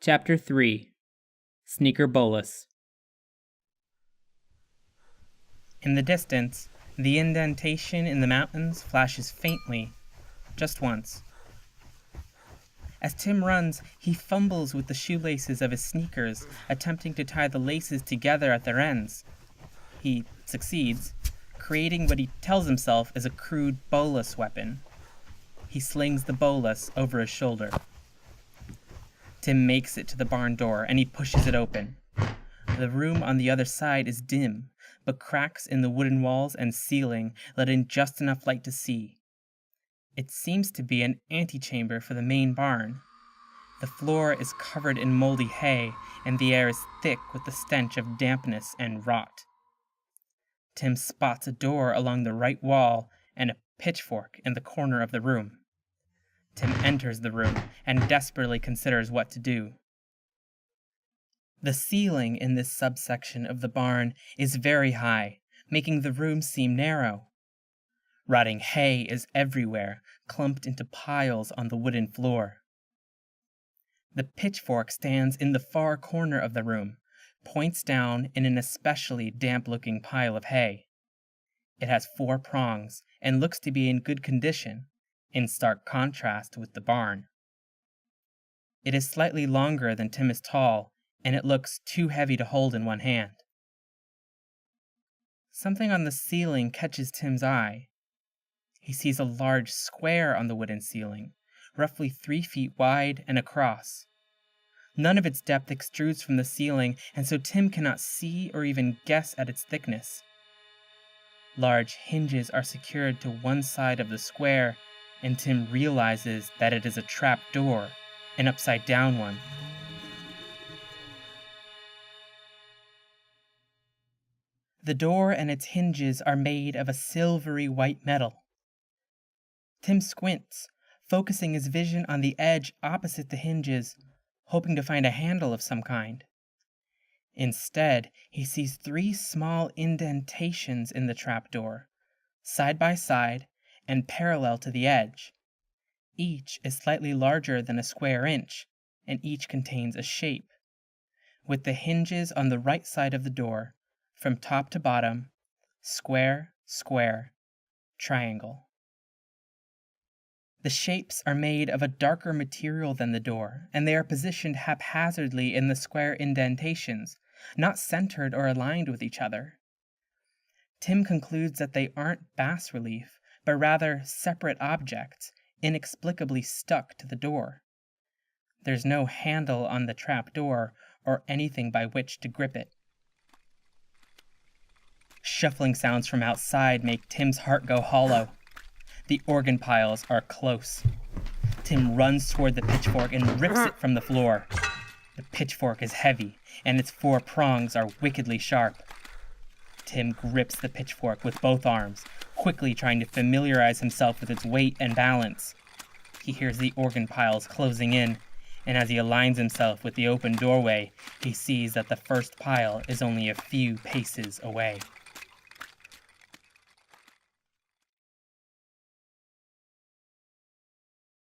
Chapter 3 Sneaker Bolas. In the distance, the indentation in the mountains flashes faintly, just once. As Tim runs, he fumbles with the shoelaces of his sneakers, attempting to tie the laces together at their ends. He succeeds, creating what he tells himself is a crude bolas weapon. He slings the bolas over his shoulder. Tim makes it to the barn door, and he pushes it open. The room on the other side is dim, but cracks in the wooden walls and ceiling let in just enough light to see. It seems to be an antechamber for the main barn. The floor is covered in moldy hay, and the air is thick with the stench of dampness and rot. Tim spots a door along the right wall and a pitchfork in the corner of the room. Tim enters the room and desperately considers what to do. The ceiling in this subsection of the barn is very high, making the room seem narrow. Rotting hay is everywhere, clumped into piles on the wooden floor. The pitchfork stands in the far corner of the room, points down in an especially damp-looking pile of hay. It has 4 prongs and looks to be in good condition, in stark contrast with the barn. It is slightly longer than Tim is tall, and it looks too heavy to hold in one hand. Something on the ceiling catches Tim's eye. He sees a large square on the wooden ceiling, roughly 3 feet wide and across. None of its depth extrudes from the ceiling, and so Tim cannot see or even guess at its thickness. Large hinges are secured to one side of the square, and Tim realizes that it is a trap door, an upside-down one. The door and its hinges are made of a silvery white metal. Tim squints, focusing his vision on the edge opposite the hinges, hoping to find a handle of some kind. Instead, he sees 3 small indentations in the trapdoor, side by side and parallel to the edge. Each is slightly larger than a square inch, and each contains a shape, with the hinges on the right side of the door, from top to bottom, square, square, triangle. The shapes are made of a darker material than the door, and they are positioned haphazardly in the square indentations, not centered or aligned with each other. Tim concludes that they aren't bas-relief, but rather separate objects, inexplicably stuck to the door. There's no handle on the trap door or anything by which to grip it. Shuffling sounds from outside make Tim's heart go hollow. The organ piles are close. Tim runs toward the pitchfork and rips it from the floor. The pitchfork is heavy, and its 4 prongs are wickedly sharp. Tim grips the pitchfork with both arms, quickly trying to familiarize himself with its weight and balance. He hears the organ piles closing in, and as he aligns himself with the open doorway, he sees that the first pile is only a few paces away.